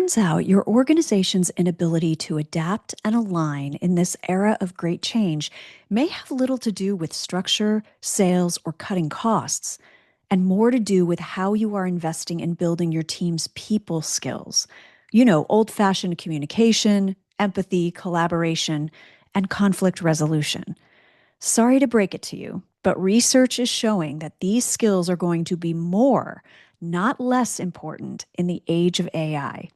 turns out your organization's inability to adapt and align in this era of great change may have little to do with structure, sales, or cutting costs, and more to do with how you are investing in building your team's people skills. Old-fashioned communication, empathy, collaboration, and conflict resolution. Sorry to break it to you, but research is showing that these skills are going to be more, not less important in the age of AI.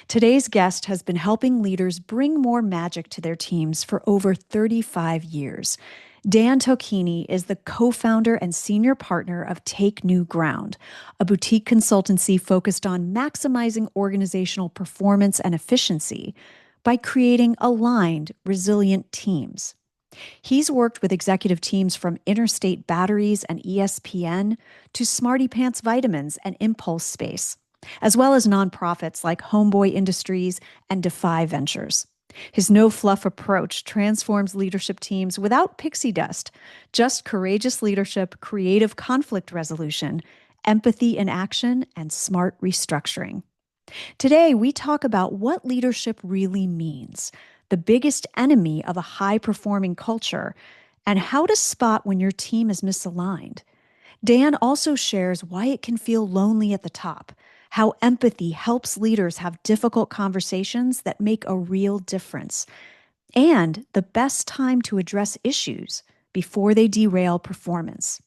Today's guest has been helping leaders bring more magic to their teams for over 35 years. Dan Tocchini is the co-founder and senior partner of Take New Ground, a boutique consultancy focused on maximizing organizational performance and efficiency by creating aligned, resilient teams. He's worked with executive teams from Interstate Batteries and ESPN to Smarty Pants Vitamins and Impulse Space, as well as nonprofits like Homeboy Industries and Defy Ventures. His no-fluff approach transforms leadership teams without pixie dust, just courageous leadership, creative conflict resolution, empathy in action, and smart restructuring. Today, we talk about what leadership really means, the biggest enemy of a high-performing culture, and how to spot when your team is misaligned. Dan also shares why it can feel lonely at the top, how empathy helps leaders have difficult conversations that make a real difference, and the best time to address issues before they derail performance.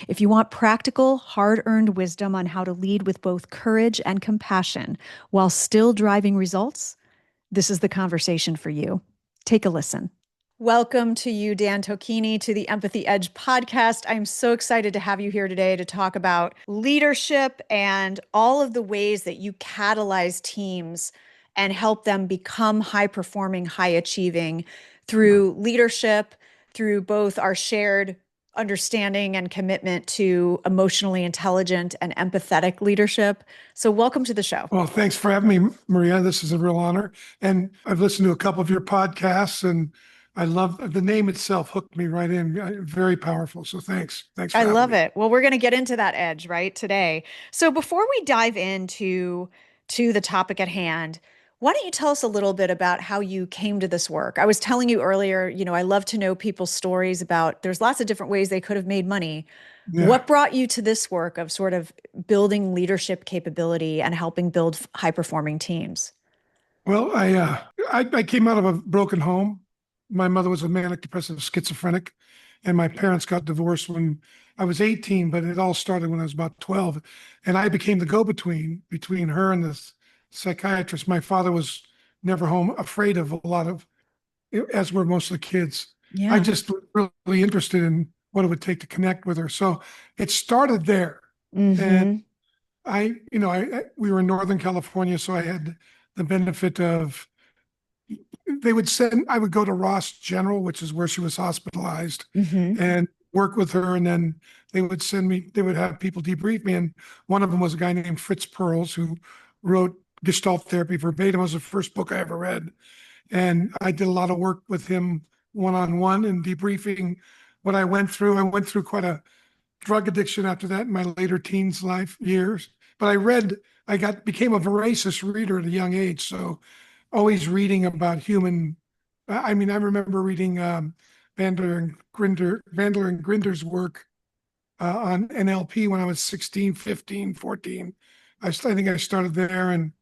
If you want practical, hard-earned wisdom on how to lead with both courage and compassion while still driving results, this is the conversation for you. Take a listen. Welcome to you, Dan Tocchini, to the Empathy Edge podcast. I'm so excited to have you here today to talk about leadership and all of the ways that you catalyze teams and help them become high-performing, high-achieving through leadership, through both our shared understanding and commitment to emotionally intelligent and empathetic leadership. So welcome to the show. Well, thanks for having me, Maria. This is a real honor. And I've listened to a couple of your podcasts, and I love the name itself, hooked me right in. Very powerful. So thanks. Thanks for I having love me. it. Well, we're going to get into that edge right today. So before we dive into the topic at hand, why don't you tell us a little bit about how you came to this work? I was telling you earlier, I love to know people's stories about there's lots of different ways they could have made money. Yeah. What brought you to this work of sort of building leadership capability and helping build high-performing teams? Well, I came out of a broken home. My mother was a manic depressive schizophrenic, and my parents got divorced when I was 18, but it all started when I was about 12. And I became the go-between between her and the psychiatrist. My father was never home, afraid of a lot of, as were most of the kids. Yeah. I just was really interested in what it would take to connect with her. So it started there. And we were in Northern California, so I had the benefit of, I would go to Ross General, which is where she was hospitalized, and work with her. And then they would have people debrief me. And one of them was a guy named Fritz Perls, who wrote Gestalt Therapy Verbatim. It was the first book I ever read. And I did a lot of work with him one-on-one and debriefing what I went through. I went through quite a drug addiction after that in my later teens life years. But became a voracious reader at a young age. So always reading about human. I remember reading Bandler and Grinder's work on NLP when I was 16, 15, 14. I think I started there, and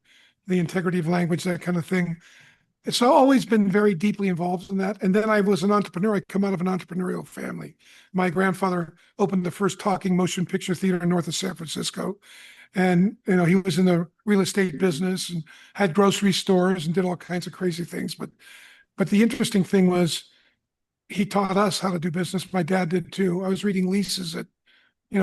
the integrity of language, that kind of thing. It's always been very deeply involved in that. And then I was an entrepreneur. I come out of an entrepreneurial family. My grandfather opened the first talking motion picture theater north of San Francisco. And, he was in the real estate business and had grocery stores and did all kinds of crazy things. But the interesting thing was he taught us how to do business. My dad did too. I was reading leases at,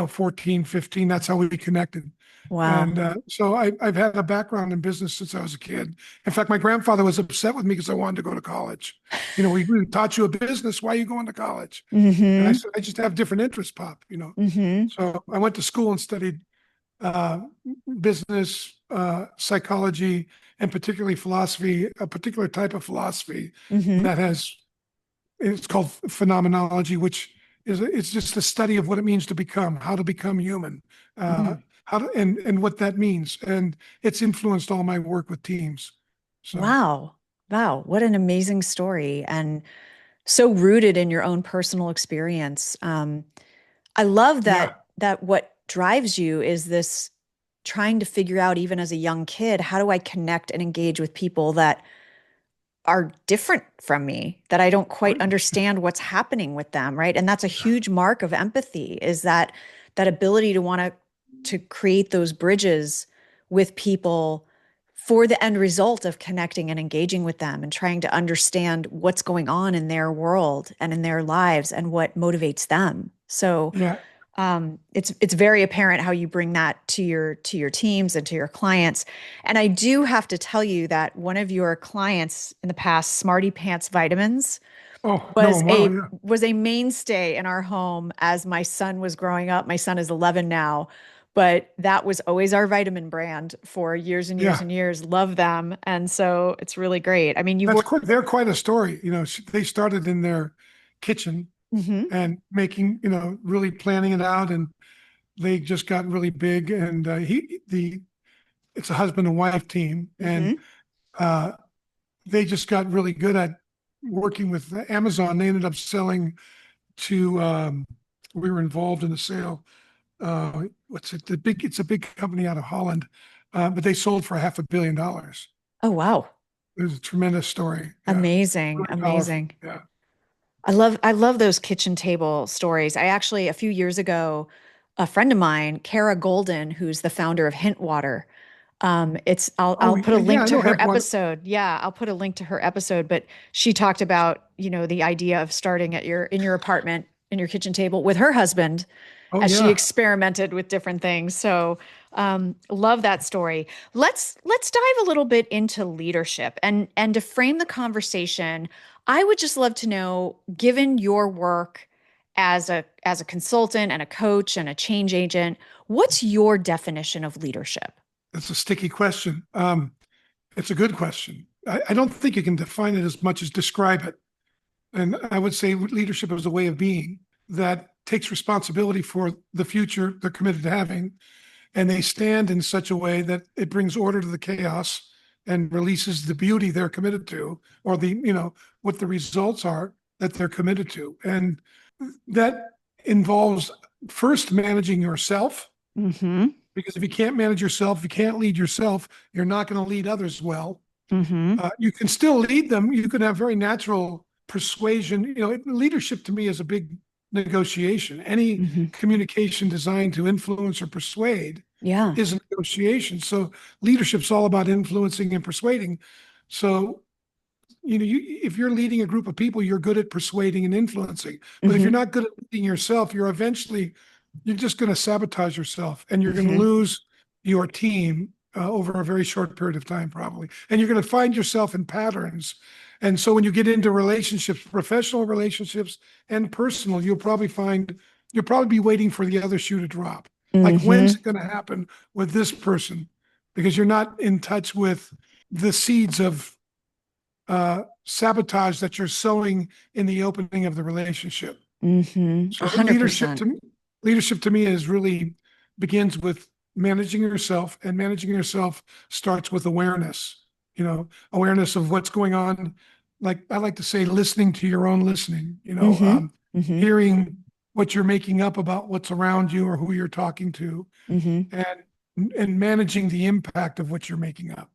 14, 15. That's how we connected. Wow. And so I've had a background in business since I was a kid. In fact, my grandfather was upset with me because I wanted to go to college. We taught you a business. Why are you going to college? And I said, I just have different interests, Pop, So I went to school and studied business, psychology, and particularly philosophy, a particular type of philosophy it's called phenomenology, which it's just the study of what it means to become, how to become human, and what that means. And it's influenced all my work with teams. So Wow. Wow. What an amazing story. And so rooted in your own personal experience. I love yeah. that what drives you is this trying to figure out, even as a young kid, how do I connect and engage with people that are different from me, that I don't quite understand what's happening with them, right? And that's a huge mark of empathy, is that ability to want to create those bridges with people for the end result of connecting and engaging with them and trying to understand what's going on in their world and in their lives and what motivates them. So Yeah. it's very apparent how you bring that to your teams and to your clients. And I do have to tell you that one of your clients in the past, Smarty Pants Vitamins, Oh, no. Wow. Yeah. was a mainstay in our home as my son was growing up. My son is 11 now, but that was always our vitamin brand for years and years Yeah. and years. Love them, and so it's really great. I mean, you've That's worked. quite, they're quite a story. They started in their kitchen Mhm, and making, really planning it out. And they just got really big. And it's a husband and wife team. And mhm. uh, they just got really good at working with Amazon. They ended up selling to, we were involved in the sale. What's it? It's a big company out of Holland, but they sold for $500 million. Oh, wow. It was a tremendous story. Yeah. Amazing, Really powerful. amazing. Yeah. I love those kitchen table stories. I actually, a few years ago, a friend of mine, Kara Golden, who's the founder of Hint Water, Oh, I'll put a yeah, link I to know her Head One. episode. Yeah, I'll put a link to her episode, but she talked about, the idea of starting at your apartment in your kitchen table with her husband Oh, as she yeah. experimented with different things. So, love that story. Let's dive a little bit into leadership, and to frame the conversation, I would just love to know, given your work as a consultant and a coach and a change agent, what's your definition of leadership? That's a sticky question. It's a good question. I don't think you can define it as much as describe it. And I would say leadership is a way of being that takes responsibility for the future they're committed to having. And they stand in such a way that it brings order to the chaos and releases the beauty they're committed to, or what the results are that they're committed to. And that involves first managing yourself, Mm-hmm. because if you can't manage yourself, if you can't lead yourself, you're not going to lead others well. Mm-hmm. You can still lead them. You can have very natural persuasion. Leadership to me is a big negotiation. Any Mm-hmm. communication designed to influence or persuade Yeah. is a negotiation. So leadership's all about influencing and persuading. So if you're leading a group of people, you're good at persuading and influencing. But if you're Mm-hmm. not good at leading yourself, you're just going to sabotage yourself, and you're going to Mm-hmm. lose your team over a very short period of time, probably. And you're going to find yourself in patterns. And so when you get into relationships, professional relationships and personal, you'll probably be waiting for the other shoe to drop. Like, when's Mm-hmm. it going to happen with this person? Because you're not in touch with the seeds of sabotage that you're sowing in the opening of the relationship. Mm-hmm. So 100%. leadership to me is really begins with managing yourself, and managing yourself starts with awareness. Awareness of what's going on. Like I like to say, listening to your own listening. Mm-hmm. Mm-hmm. Hearing what you're making up about what's around you or who you're talking to, Mm-hmm. and managing the impact of what you're making up.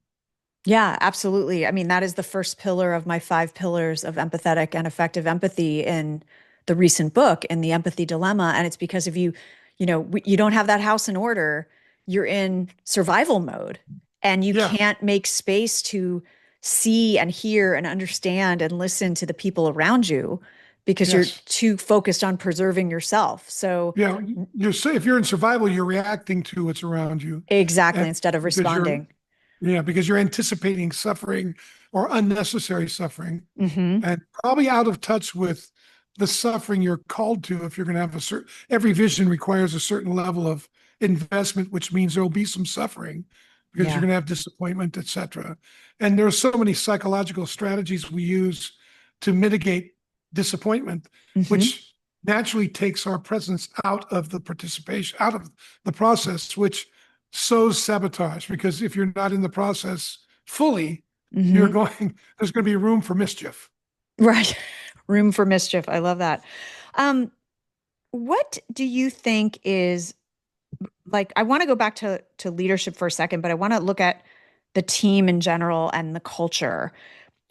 Yeah, absolutely. I mean, that is the first pillar of my five pillars of empathetic and effective empathy in the recent book, in The Empathy Dilemma. And it's because if you don't have that house in order, you're in survival mode, and you Yeah. can't make space to see and hear and understand and listen to the people around you because you're Yes. too focused on preserving yourself. So, Yeah. If you're in survival, you're reacting to what's around you, exactly, and instead of because you're responding. yeah, because you're anticipating suffering or unnecessary suffering, Hmm. and probably out of touch with the suffering you're called to. If you're going to have every vision requires a certain level of investment, which means there will be some suffering because you're Yeah. going to have disappointment, etc. And there are so many psychological strategies we use to mitigate disappointment, Hmm. which naturally takes our presence out of the participation, out of the process, which sows sabotage, because if you're not in the process fully, you're Hmm. going, there's going to be room for mischief. Right. Room for mischief. I love that. Um, what do you think is like, I want to go back to leadership for a second, but I want to look at the team in general and the culture.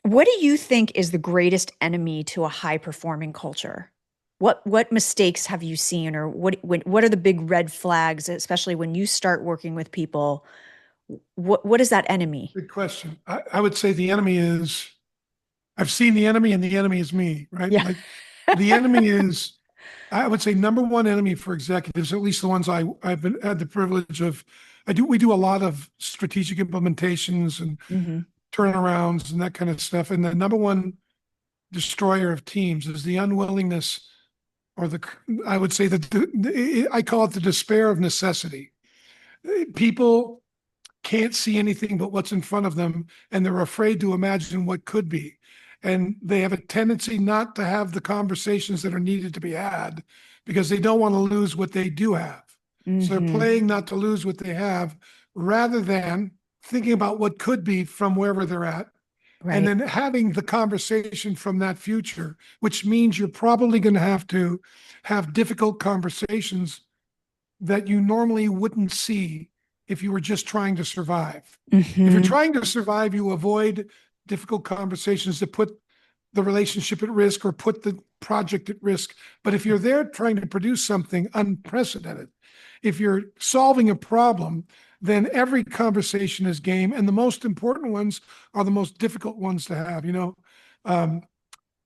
What do you think is the greatest enemy to a high performing culture? What mistakes have you seen, or what are the big red flags, especially when you start working with people? What is that enemy? Good question. I would say the enemy is, I've seen the enemy, and the enemy is me, right? Yeah. Like the enemy is, I would say number one enemy for executives, at least the ones I've been had the privilege of, we do a lot of strategic implementations and Hmm. turnarounds and that kind of stuff. And the number one destroyer of teams is the unwillingness, or the, I would say that I call it the despair of necessity. People can't see anything but what's in front of them, and they're afraid to imagine what could be. And they have a tendency not to have the conversations that are needed to be had because they don't want to lose what they do have. So they're Hmm. playing not to lose what they have rather than thinking about what could be from wherever they're at, and Right. then having the conversation from that future, which means you're probably going to have difficult conversations that you normally wouldn't see if you were just trying to survive. If you're Hmm. trying to survive, you avoid difficult conversations that put the relationship at risk or put the project at risk. But if you're there trying to produce something unprecedented, if you're solving a problem, then every conversation is game. And the most important ones are the most difficult ones to have. Um,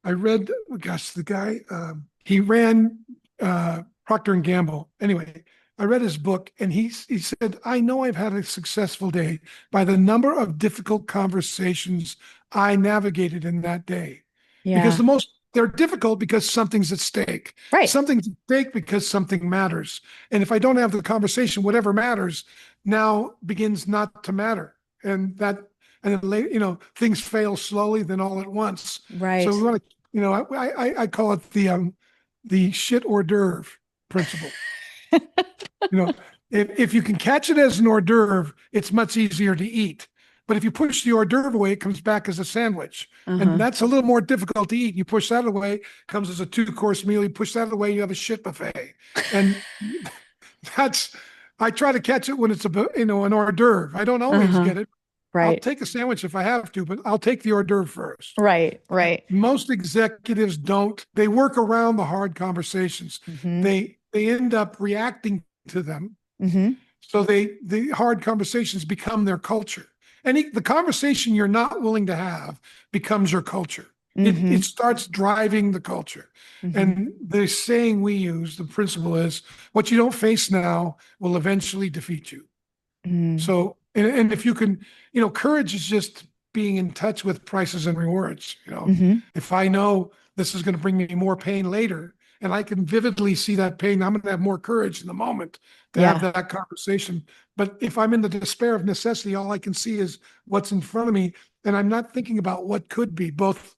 I read, gosh, the guy, he ran Procter and Gamble. Anyway, I read his book, and he said, "I know I've had a successful day by the number of difficult conversations I navigated in that day, because Yeah. they're difficult because something's at stake. Right. Something's at stake because something matters. And if I don't have the conversation, whatever matters now begins not to matter, and that." And then later, things fail slowly, then all at once. So we Right. want to, I call it the shit hors d'oeuvre principle. You know, if you can catch it as an hors d'oeuvre, it's much easier to eat. But if you push the hors d'oeuvre away, it comes back as a sandwich. And Uh-huh. that's a little more difficult to eat. You push that away, comes as a two-course meal. You push that away, you have a shit buffet. And that's, I try to catch it when it's an hors d'oeuvre. I don't always Uh-huh. get it. I'll Right. take a sandwich if I have to, but I'll take the hors d'oeuvre first. Right. Right. Most executives don't. They work around the hard conversations. Hmm. They end up reacting to them. Hmm. So the hard conversations become their culture. And the conversation you're not willing to have becomes your culture. It Hmm. starts driving the culture. Hmm. And the saying we use, the principle is, what you don't face now will eventually defeat you. Hmm. So, and if you can, courage is just being in touch with prices and rewards. Hmm. If I know this is going to bring me more pain later, and I can vividly see that pain, I'm going to have more courage in the moment to have Yeah. that conversation. But if I'm in the despair of necessity, all I can see is what's in front of me, and I'm not thinking about what could be, both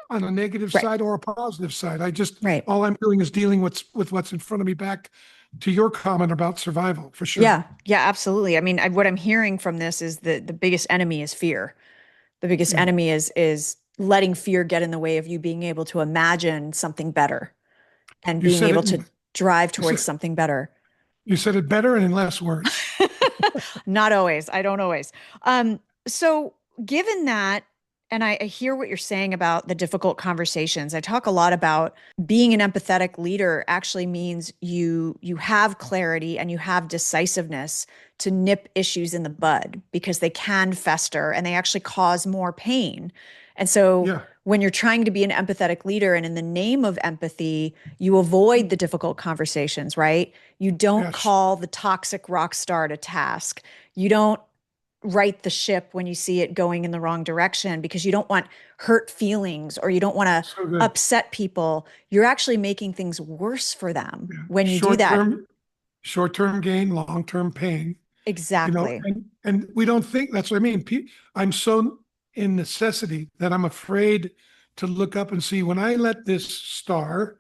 on a negative Right. side or a positive side. I just Right. all I'm doing is dealing with what's in front of me. Back to your comment about survival, for sure. Yeah. Yeah, absolutely. I mean, what I'm hearing from this is that the biggest enemy is fear. The biggest Yeah. enemy is letting fear get in the way of you being able to imagine something better and You being said able it. to drive You towards said, something better. you said it better and in less words. Not always. I don't always. So given that, and I hear what you're saying about the difficult conversations. I talk a lot about being an empathetic leader actually means you have clarity and you have decisiveness to nip issues in the bud because they can fester and they actually cause more pain. And so Yeah. when you're trying to be an empathetic leader and in the name of empathy, you avoid the difficult conversations, right? You don't Yes. call the toxic rock star to task. You don't right the ship when you see it going in the wrong direction because you don't want hurt feelings or you don't want to So good. upset people. You're actually making things worse for them Yeah. when you do that. Short term gain, long term pain. Exactly. And we don't think that's what I mean. I'm so in necessity that I'm afraid to look up and see, when I let this star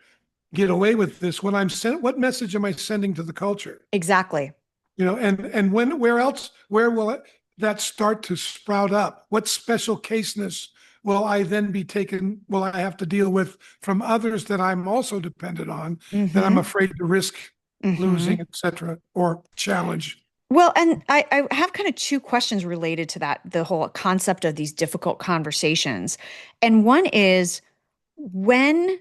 get away with this, what message am I sending to the culture? Exactly. And where will that start to sprout up? What special caseness will I then will I have to deal with from others that I'm also dependent on, that I'm Mm-hmm. afraid to risk Mm-hmm. losing, et cetera, or challenge? Well, and I have kind of two questions related to that, the whole concept of these difficult conversations. And one is, when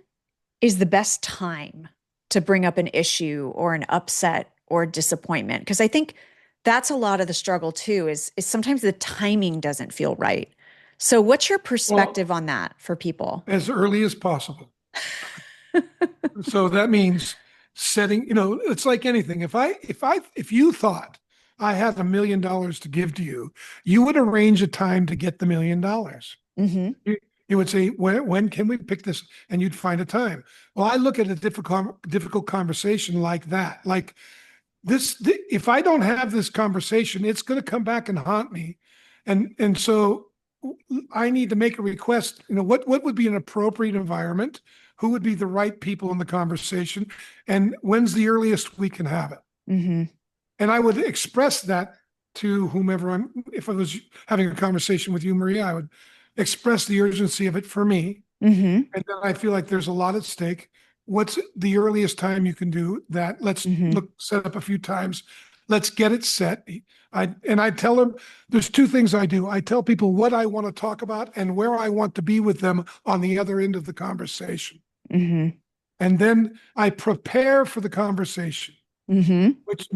is the best time to bring up an issue or an upset or a disappointment? Because I think that's a lot of the struggle too, is sometimes the timing doesn't feel right. So what's your perspective Well, on that for people? as early as possible. So that means setting, it's like anything. If you thought I had $1 million to give to you, you would arrange a time to get the $1 million. Mm-hmm. You would say, when can we pick this? And you'd find a time. Well, I look at a difficult conversation like that. Like if I don't have this conversation, it's going to come back and haunt me. And so I need to make a request. What would be an appropriate environment? Who would be the right people in the conversation? And when's the earliest we can have it? Mm-hmm. And I would express that to whomever if I was having a conversation with you, Maria, I would express the urgency of it for me. Mm-hmm. And then I feel like there's a lot at stake. What's the earliest time you can do that? Let's Mm-hmm. set up a few times. Let's get it set. I tell them there's two things I do. I tell people what I want to talk about and where I want to be with them on the other end of the conversation. Mm-hmm. And then I prepare for the conversation, Mm-hmm. which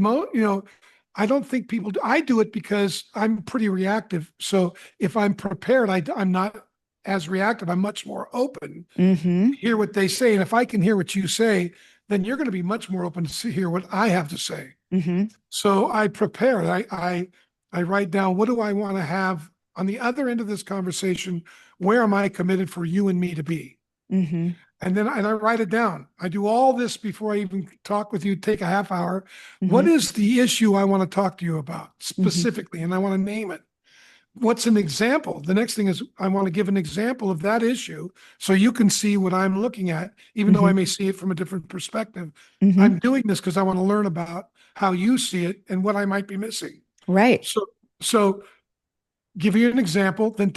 I don't think people do. I do it because I'm pretty reactive. So if I'm prepared, I'm not as reactive. I'm much more open Mm-hmm. to hear what they say. And if I can hear what you say, then you're going to be much more open to hear what I have to say. Mm-hmm. So I prepare. I write down, what do I want to have on the other end of this conversation? Where am I committed for you and me to be? Mm-hmm. And I write it down. I do all this before I even talk with you, take a half hour. What Mm-hmm. is the issue I want to talk to you about Mm-hmm. specifically? And I want to name it. What's an example? The next thing is I want to give an example of that issue so you can see what I'm looking at, even though I Mm-hmm. may see it from a different perspective. Mm-hmm. I'm doing this because I want to learn about how you see it and what I might be missing. Right. So give you an example, then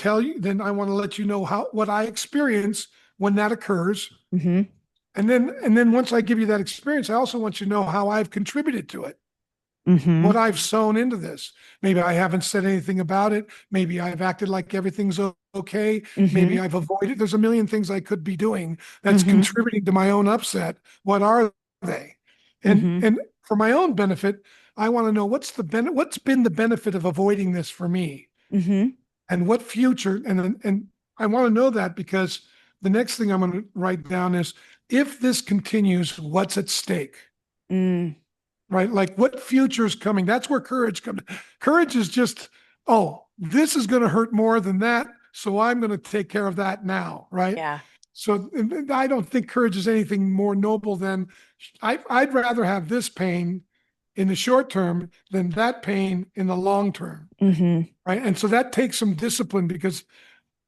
I want to let you know what I experience when that occurs. Mm-hmm. And then once I give you that experience, I also want you to know how I've contributed to it, Mm-hmm. what I've sown into this. Maybe I haven't said anything about it. Maybe I've acted like everything's okay. Maybe Mm-hmm. I've avoided. There's a million things I could be doing that's Mm-hmm. contributing to my own upset. What are they? And Mm-hmm. and for my own benefit, I want to know what's been the benefit of avoiding this for me, Mm-hmm. and what future. And I want to know that because the next thing I'm going to write down is, if this continues, what's at stake? Mm. Right? Like, what future is coming? That's where courage comes. Courage is just, oh, this is going to hurt more than that. So I'm going to take care of that now. Right. Yeah. So I don't think courage is anything more noble than I'd rather have this pain in the short term than that pain in the long term. Mm-hmm. Right. And so that takes some discipline, because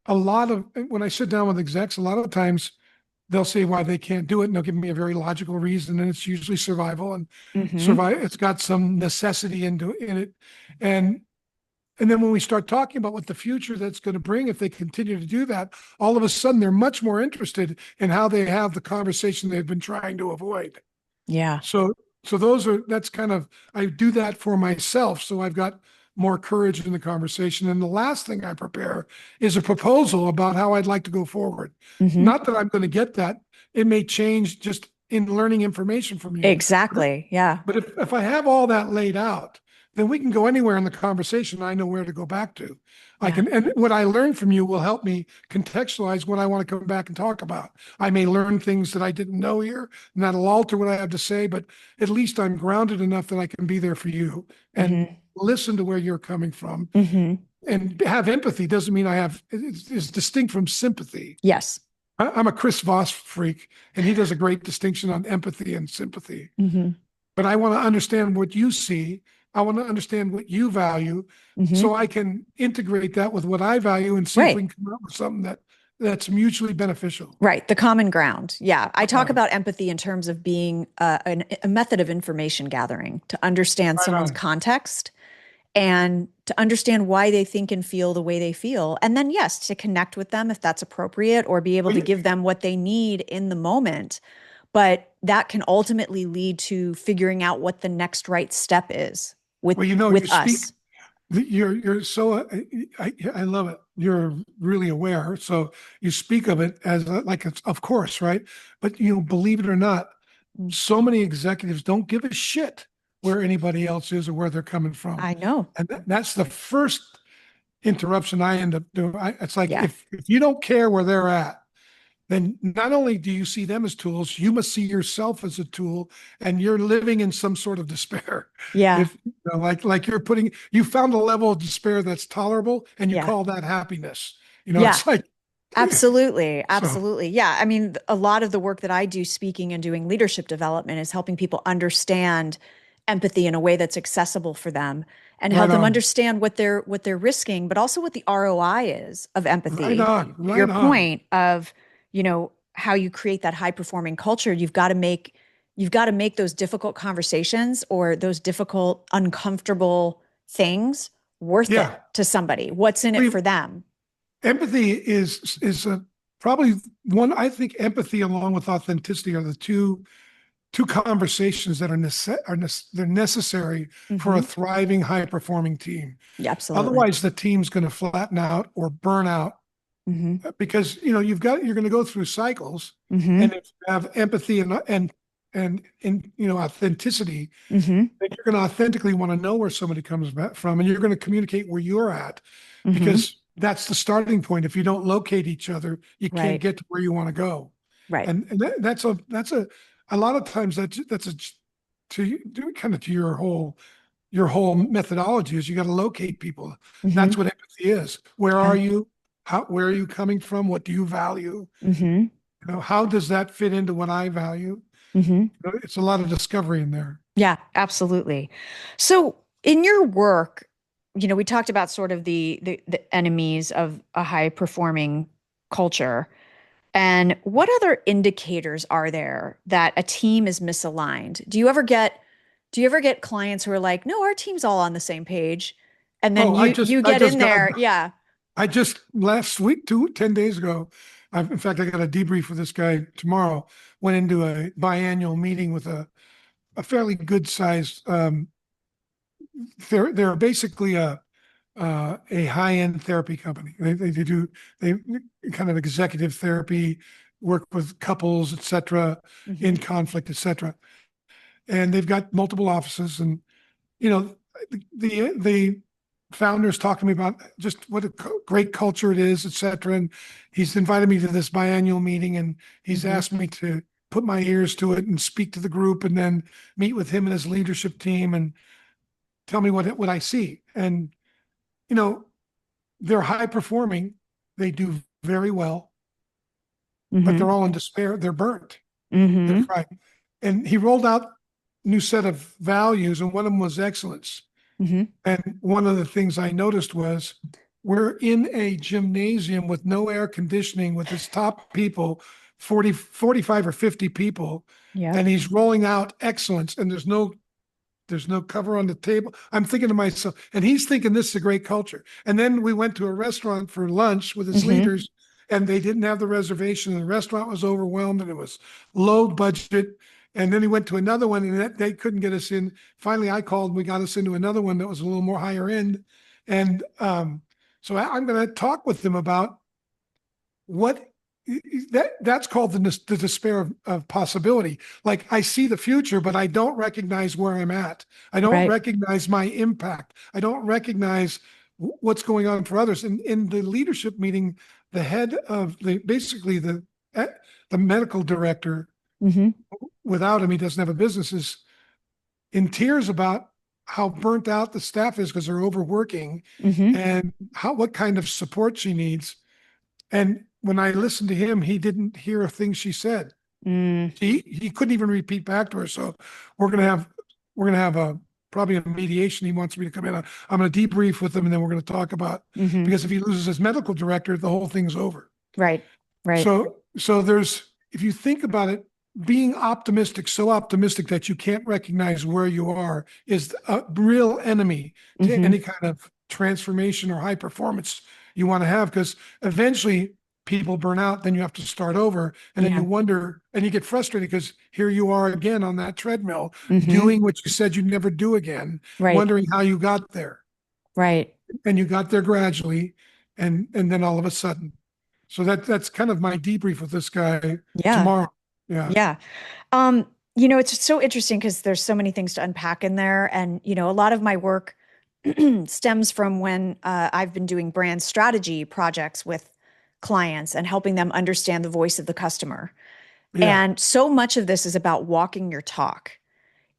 when I sit down with execs, a lot of times they'll say why they can't do it, and they'll give me a very logical reason, and it's usually survival, and Mm-hmm. survive. It's got some necessity in it, and then when we start talking about what the future that's going to bring, if they continue to do that, all of a sudden they're much more interested in how they have the conversation they've been trying to avoid. Yeah. So that's kind of, I do that for myself. So I've got more courage in the conversation. And the last thing I prepare is a proposal about how I'd like to go forward. Mm-hmm. Not that I'm going to get that. It may change just in learning information from you. Exactly. Yeah. But if I have all that laid out, then we can go anywhere in the conversation. I know where to go back to. Yeah. And what I learn from you will help me contextualize what I want to come back and talk about. I may learn things that I didn't know here, and that'll alter what I have to say, but at least I'm grounded enough that I can be there for you and Mm-hmm. listen to where you're coming from, Mm-hmm. and have empathy. Doesn't mean it's distinct from sympathy. Yes. I'm a Chris Voss freak, and he does a great distinction on empathy and sympathy. Mm-hmm. But I want to understand what you see. I want to understand what you value, Mm-hmm. so I can integrate that with what I value and see if we Right. can come up with something that that's mutually beneficial. Right, the common ground. Yeah, I talk Uh, about empathy in terms of being a method of information gathering to understand right someone's on. context and to understand why they think and feel the way they feel. And then, yes, to connect with them if that's appropriate or be able Well, to you, give them what they need in the moment. But that can ultimately lead to figuring out what the next right step is well, you know, you with speak. us. You're so I love it. You're really aware, so you speak of it as like it's of course, right? But believe it or not, Mm, so many executives don't give a shit where anybody else is or where they're coming from, I know. and that's the first interruption I end up doing. It's like Yeah. if you don't care where they're at, then not only do you see them as tools, you must see yourself as a tool, and you're living in some sort of despair. Yeah. If like you found a level of despair that's tolerable, and you Yeah. call that happiness. Yeah. It's like Absolutely. so. Absolutely. Yeah. I mean, a lot of the work that I do speaking and doing leadership development is helping people understand empathy in a way that's accessible for them and Right help them on, understand what they're risking, but also what the ROI is of right empathy. on, To your right on. point of, how you create that high performing culture, you've got to make those difficult conversations or those difficult, uncomfortable things worth it Yeah, to somebody. What's in it we for them? empathy is probably one. I think empathy along with authenticity are the two conversations that they're necessary for a Hmm. thriving, high performing team. Yeah, absolutely. Otherwise, the team's going to flatten out or burn out Hmm. because you're going to go through cycles, and Hmm. if you have empathy and authenticity, Hmm. then you're going to authentically want to know where somebody comes back from, and you're going to communicate where you're at Hmm. because that's the starting point. If you don't locate each other, you can't Right. get to where you want to go, Right. and that's a lot of times that's a to do kind of to your whole methodology is you got to locate people. Hmm. That's what empathy is. Where are Yeah. you? Where are you coming from? What do you value? Hmm. How does that fit into what I value? Hmm. It's a lot of discovery in there. Yeah, absolutely. So in your work, we talked about sort of the enemies of a high performing culture. And what other indicators are there that a team is misaligned? Do you ever get clients who are like, "No, our team's all on the same page." And then Oh, you I get just in got there, yeah. I just last week, 10 days ago, in fact, I got a debrief with this guy tomorrow. Went into a biannual meeting with a fairly good sized. They're basically a high end therapy company. They kind of executive therapy, work with couples, etc., Hmm. in conflict, etc. And they've got multiple offices, and you know the founders talk to me about just what a great culture it is, etc. And he's invited me to this biannual meeting, and he's Hmm. asked me to put my ears to it and speak to the group, and then meet with him and his leadership team, and tell me what I see. And you know, they're high performing, they do very well, but Hmm. they're all in despair. They're burnt. They're Hmm. fried. And he rolled out new set of values, and one of them was excellence. Hmm. And one of the things I noticed was we're in a gymnasium with no air conditioning with his top people, 40, 45 or 50 people, Yep. and he's rolling out excellence, and there's no cover on the table. I'm thinking to myself, and he's thinking this is a great culture. And then we went to a restaurant for lunch with his Hmm. leaders, and they didn't have the reservation. And the restaurant was overwhelmed, and it was low budget. And then he went to another one, and they couldn't get us in. Finally, I called. And we got us into another one that was a little more higher end. And so I'm going to talk with them about what that's called the despair of possibility. Like I see the future, but I don't recognize where I'm at. I don't Right. recognize my impact. I don't recognize what's going on for others. And in the leadership meeting, the head of basically eh, the medical director, Hmm. without him he doesn't have a business, is in tears about how burnt out the staff is because they're overworking, Hmm. and what kind of support she needs. And when I listened to him, he didn't hear a thing she said. Mm. He couldn't even repeat back to her. So we're gonna have we're gonna have a probably a mediation. He wants me to come in. I'm gonna debrief with him, and then we're gonna talk about, Hmm. because if he loses his medical director, the whole thing's over. Right. Right. So there's, if you think about it, being optimistic, so optimistic that you can't recognize where you are is a real enemy to Hmm. any kind of transformation or high performance you want to have, because eventually people burn out, then you have to start over, and then you Yeah. wonder and you get frustrated because here you are again on that treadmill Hmm. doing what you said you'd never do again, Right. wondering how you got there. Right. And you got there gradually, and then all of a sudden. So that's kind of my debrief with this guy Yeah. tomorrow. Yeah. Yeah. Um, it's so interesting because there's so many things to unpack in there. And, a lot of my work stems from when I've been doing brand strategy projects with clients and helping them understand the voice of the customer. Yeah. And so much of this is about walking your talk.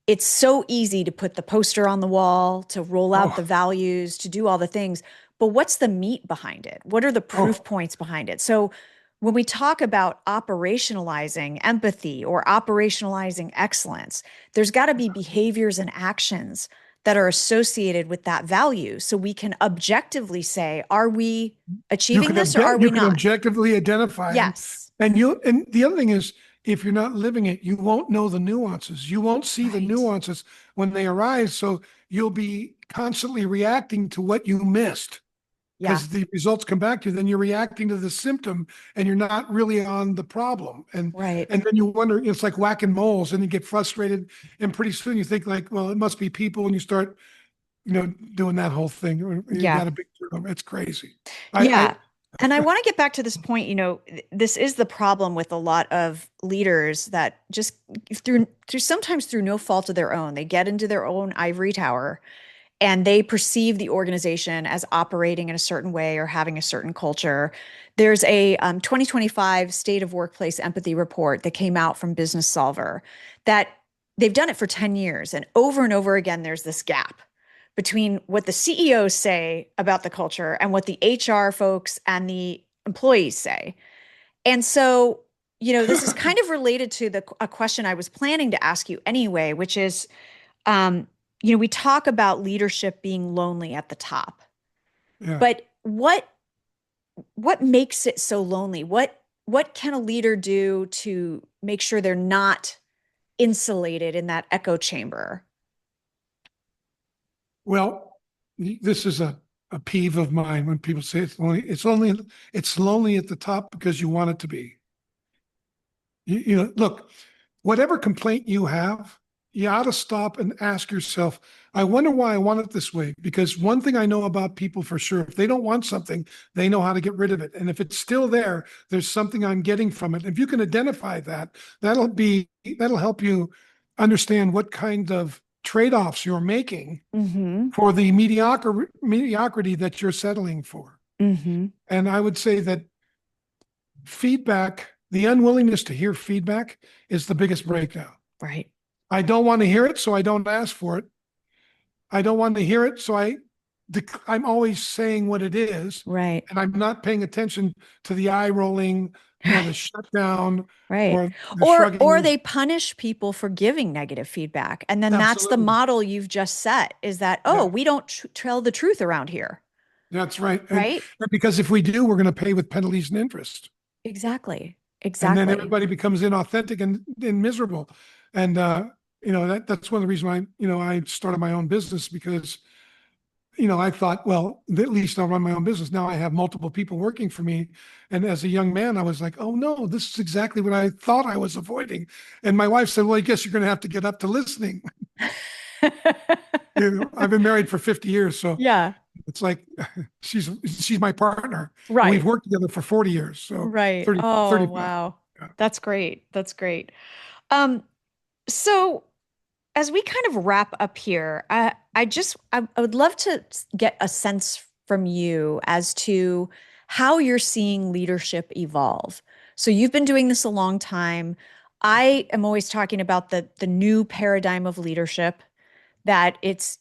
It's so easy to put the poster on the wall, to roll out the Oh, values, to do all the things. But what's the meat behind it? What are the proof oh, points behind it? So when we talk about operationalizing empathy or operationalizing excellence, there's got to be behaviors and actions that are associated with that value. So we can objectively say, are we achieving this or are you we can not? objectively identify them, Yes. and the other thing is, if you're not living it, you won't know the nuances. You won't see the Right. nuances when they arise. So you'll be constantly reacting to what you missed, Yeah. because the results come back to you, then you're reacting to the symptom and you're not really on the problem. Right. And then you wonder, it's like whacking moles, and you get frustrated. And pretty soon you think like, well, it must be people, and you start, doing that whole thing. You Yeah. got a big turnover. It's crazy. Yeah. I And I want to get back to this point, this is the problem with a lot of leaders that just through sometimes through no fault of their own, they get into their own ivory tower and they perceive the organization as operating in a certain way or having a certain culture. There's a 2025 State of Workplace Empathy report that came out from Business Solver that they've done it for 10 years. And over again, there's this gap between what the CEOs say about the culture and what the HR folks and the employees say. And so, this is kind of related to a question I was planning to ask you anyway, which is, um, we talk about leadership being lonely at the top, yeah. but what makes it so lonely? What can a leader do to make sure they're not insulated in that echo chamber? Well, this is a peeve of mine when people say it's lonely at the top because you want it to be. Look, whatever complaint you have, you ought to stop and ask yourself, I wonder why I want it this way. Because one thing I know about people for sure, if they don't want something, they know how to get rid of it. And if it's still there, there's something I'm getting from it. If you can identify that, that'll help you understand what kind of trade-offs you're making Mm-hmm. for the mediocrity that you're settling for. Mm-hmm. And I would say that feedback, the unwillingness to hear feedback, is the biggest breakdown. Right. I don't want to hear it, so I don't ask for it. I don't want to hear it, so I'm always saying what it is, Right. and I'm not paying attention to the eye rolling or the shutdown Right. or the Or shrugging. they punish people for giving negative feedback. And then that's the Absolutely. model you've just set is that, oh, Yeah, we don't tell the truth around here. that's right. Right? And because if we do, we're going to pay with penalties and interest. Exactly. And then Exactly. everybody becomes inauthentic and miserable. And that's one of the reasons why I started my own business, because I thought, well, at least I'll run my own business. Now I have multiple people working for me. And as a young man, I was like, oh no, this is exactly what I thought I was avoiding. And my wife said, well, I guess you're going to have to get up to listening. I've been married for 50 years, so Yeah. it's like she's my partner, and we've Right. worked together for 40 years, so Right. 30, Oh, 35. wow. Yeah. That's great. That's great. Um, so as we kind of wrap up here, I would love to get a sense from you as to how you're seeing leadership evolve. So you've been doing this a long time. I am always talking about the new paradigm of leadership, that it's,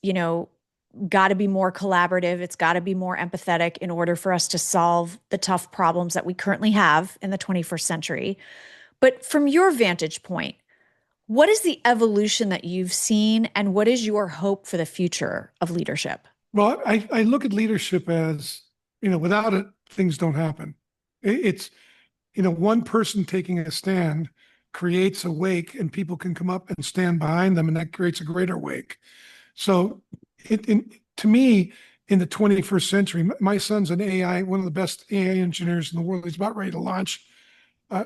got to be more collaborative, it's got to be more empathetic in order for us to solve the tough problems that we currently have in the 21st century. But from your vantage point, what is the evolution that you've seen, and what is your hope for the future of leadership? Well, I look at leadership as, without it, things don't happen. It's, one person taking a stand creates a wake, and people can come up and stand behind them, and that creates a greater wake. So, to me, in the 21st century, my son's an AI, one of the best AI engineers in the world. He's about ready to launch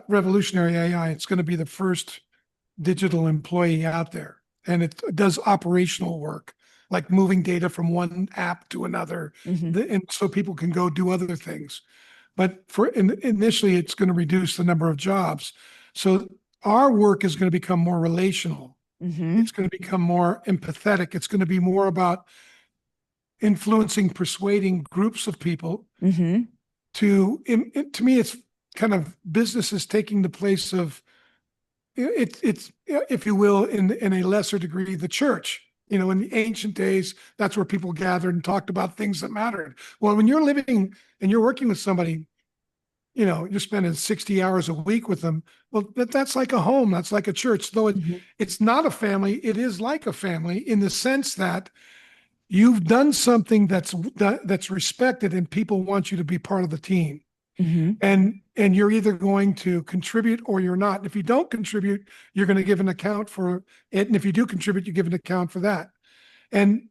revolutionary AI. It's going to be the first digital employee out there, and it does operational work like moving data from one app to another, Hmm. and so people can go do other things. But initially, it's going to reduce the number of jobs. So our work is going to become more relational. Hmm. It's going to become more empathetic. It's going to be more about influencing, persuading groups of people Hmm. to me, it's kind of businesses taking the place of it's, if you will, in a lesser degree, the church. In the ancient days, that's where people gathered and talked about things that mattered. Well, when you're living and you're working with somebody, you're spending 60 hours a week with them. Well, that's like a home. That's like a church. Though Hmm. it's not a family, it is like a family in the sense that you've done something that's respected, and people want you to be part of the team. Hmm. And you're either going to contribute or you're not. And if you don't contribute, you're going to give an account for it. And if you do contribute, you give an account for that. And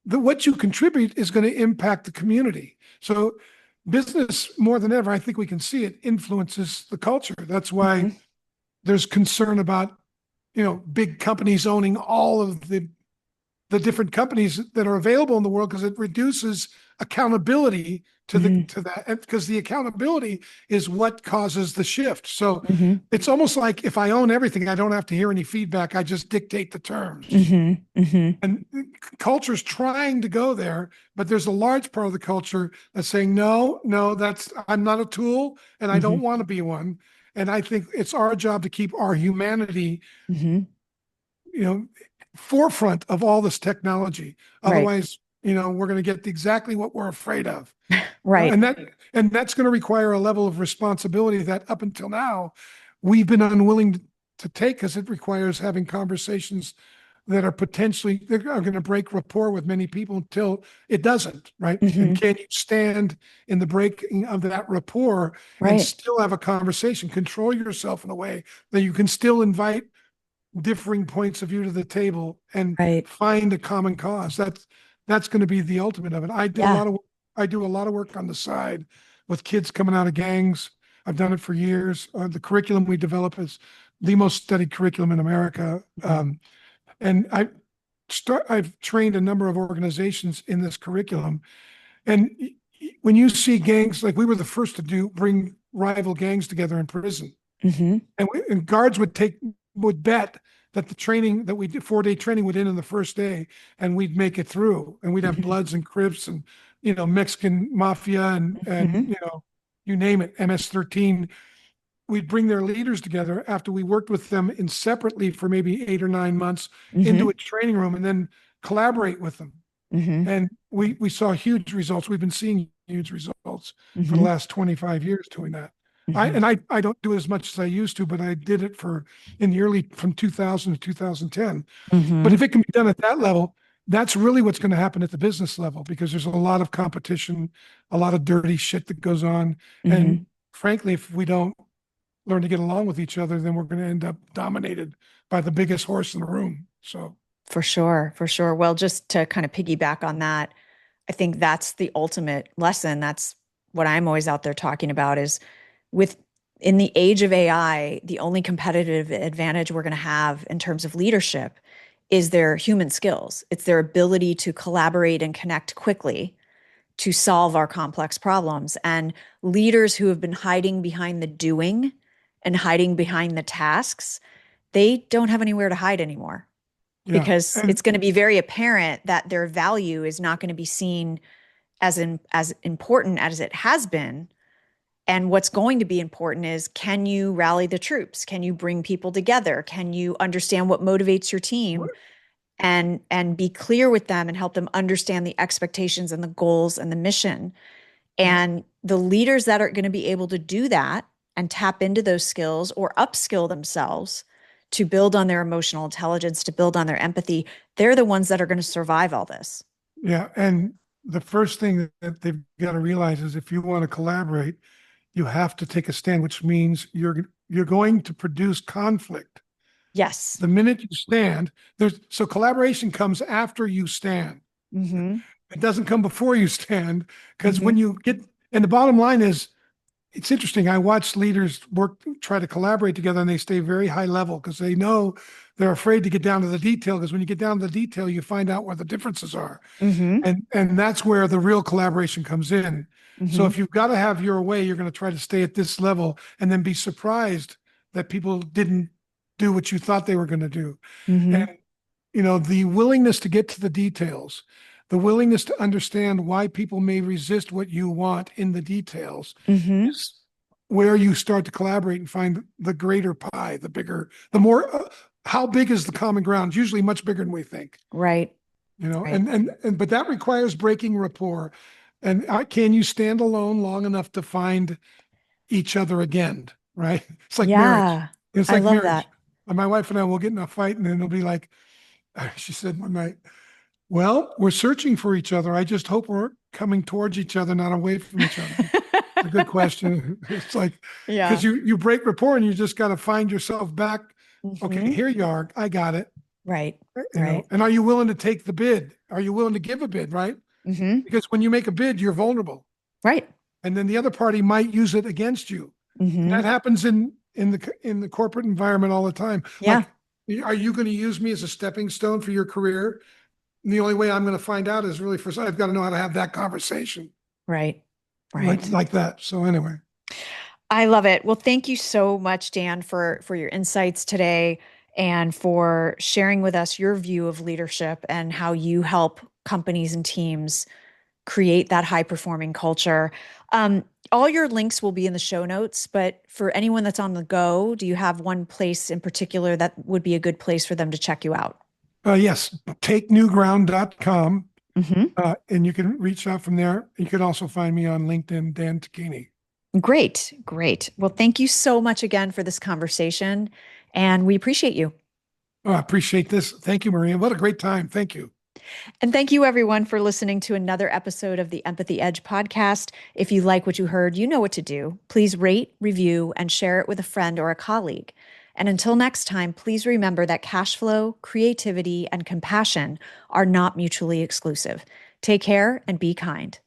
what you contribute is going to impact the community. So business, more than ever, I think we can see it influences the culture. That's why Hmm. there's concern about, big companies owning all of the different companies that are available in the world, because it reduces accountability Hmm. to that, because the accountability is what causes the shift. So Hmm. it's almost like if I own everything, I don't have to hear any feedback. I just dictate the terms. Hmm. Hmm. And culture's trying to go there, but there's a large part of the culture that's saying, no, no, I'm not a tool, and I don't Hmm. want to be one. And I think it's our job to keep our humanity, Hmm. you know, forefront of all this technology. Right. Otherwise, we're going to get exactly what we're afraid of. Right. And that's going to require a level of responsibility that up until now we've been unwilling to take, because it requires having conversations that are potentially they're going to break rapport with many people until it doesn't, right? And Hmm. can you stand in the breaking of that rapport and Right. still have a conversation, control yourself in a way that you can still invite differing points of view to the table and Right. find a common cause? That's going to be the ultimate of it. Yeah. I do a lot of work on the side with kids coming out of gangs. I've done it for years. The curriculum we develop is the most studied curriculum in America. Mhm. And I've trained a number of organizations in this curriculum. And when you see gangs, like we were the first to bring rival gangs together in prison, Hmm. and guards would bet that the training that we did, 4-day training, would end in the first day, and we'd make it through, and we'd have Hmm. Bloods and Crips and Mexican mafia and Hmm. you name it, MS-13. We'd bring their leaders together after we worked with them in separately for maybe 8 or 9 months into Hmm. a training room, and then collaborate with them. Hmm. And we saw huge results. We've been seeing huge results for the Hmm. last 25 years doing that. I Hmm. and I I don't do it as much as I used to, but I did it in the early from 2000 to 2010. But if Hmm. it can be done at that level, that's really what's going to happen at the business level, because there's a lot of competition, a lot of dirty shit that goes on. And Hmm. frankly, if we don't learn to get along with each other, then we're going to end up dominated by the biggest horse in the room. So For sure. For sure. Well, just to kind of piggyback on that, I think that's the ultimate lesson. That's what I'm always out there talking about is with in the age of AI, the only competitive advantage we're going to have in terms of leadership is their human skills. It's their ability to collaborate and connect quickly to solve our complex problems. And leaders who have been hiding behind the doing and hiding behind the tasks, they don't have anywhere to hide anymore yeah, because and it's going to be very apparent that their value is not going to be seen as important as it has been. And what's going to be important is, can you rally the troops? Can you bring people together? Can you understand what motivates your team and be clear with them and help them understand the expectations and the goals and the mission? yeah, And the leaders that are going to be able to do that and tap into those skills or upskill themselves to build on their emotional intelligence, to build on their empathy, they're the ones that are going to survive all this. yeah. And the first thing that they've got to realize is, if you want to collaborate, you have to take a stand, which means you're going to produce conflict. Yes. The minute you stand, so collaboration comes after you stand. Mm-hmm. It doesn't come before you stand, because Mm-hmm. when you get, and the bottom line is, it's interesting. I watch leaders try to collaborate together, and they stay very high level because they know they're afraid to get down to the detail. Because when you get down to the detail, you find out where the differences are, Mm-hmm. and that's where the real collaboration comes in. So Mm-hmm. if you've got to have your way, you're going to try to stay at this level, and then be surprised that people didn't do what you thought they were going to do. Mm-hmm. And the willingness to get to the details, the willingness to understand why people may resist what you want in the details Mm-hmm. is where you start to collaborate and find the greater pie, the bigger, the more, how big is the common ground? Usually much bigger than we think, Right. Right. but that requires breaking rapport. And can you stand alone long enough to find each other again? Right. It's like marriage. Yeah. It's I like love marriage. that. My wife and I will get in a fight, and then it'll be like, she said one night, well, we're searching for each other. I just hope we're coming towards each other, not away from each other. It's a good question. It's like, because Yeah. you break rapport, and you just got to find yourself back. Okay, Mm-hmm. here you are. I got it. Right. Right. And are you willing to take the bid? Are you willing to give a bid, right? Mm-hmm. Because when you make a bid, you're vulnerable. Right. And then the other party might use it against you. And Mm-hmm. that happens in the corporate environment all the time. Yeah. Like, are you going to use me as a stepping stone for your career? And the only way I'm going to find out is really I've got to know how to have that conversation, Right. like Right. like that. So anyway, I love it. Well, thank you so much, Dan, for your insights today and for sharing with us your view of leadership and how you help companies and teams create that high performing culture. All your links will be in the show notes, but for anyone that's on the go, do you have one place in particular that would be a good place for them to check you out? yes, takenewground.com. Hmm. And you can reach out from there. You can also find me on LinkedIn, Dan Tocchini. Great, great. Well, thank you so much again for this conversation, and we appreciate you. Oh, I appreciate this. Thank you, Maria. What a great time. Thank you. And thank you, everyone, for listening to another episode of the Empathy Edge podcast. If you like what you heard, you know what to do. Please rate, review, and share it with a friend or a colleague. And until next time, please remember that cash flow, creativity, and compassion are not mutually exclusive. Take care and be kind.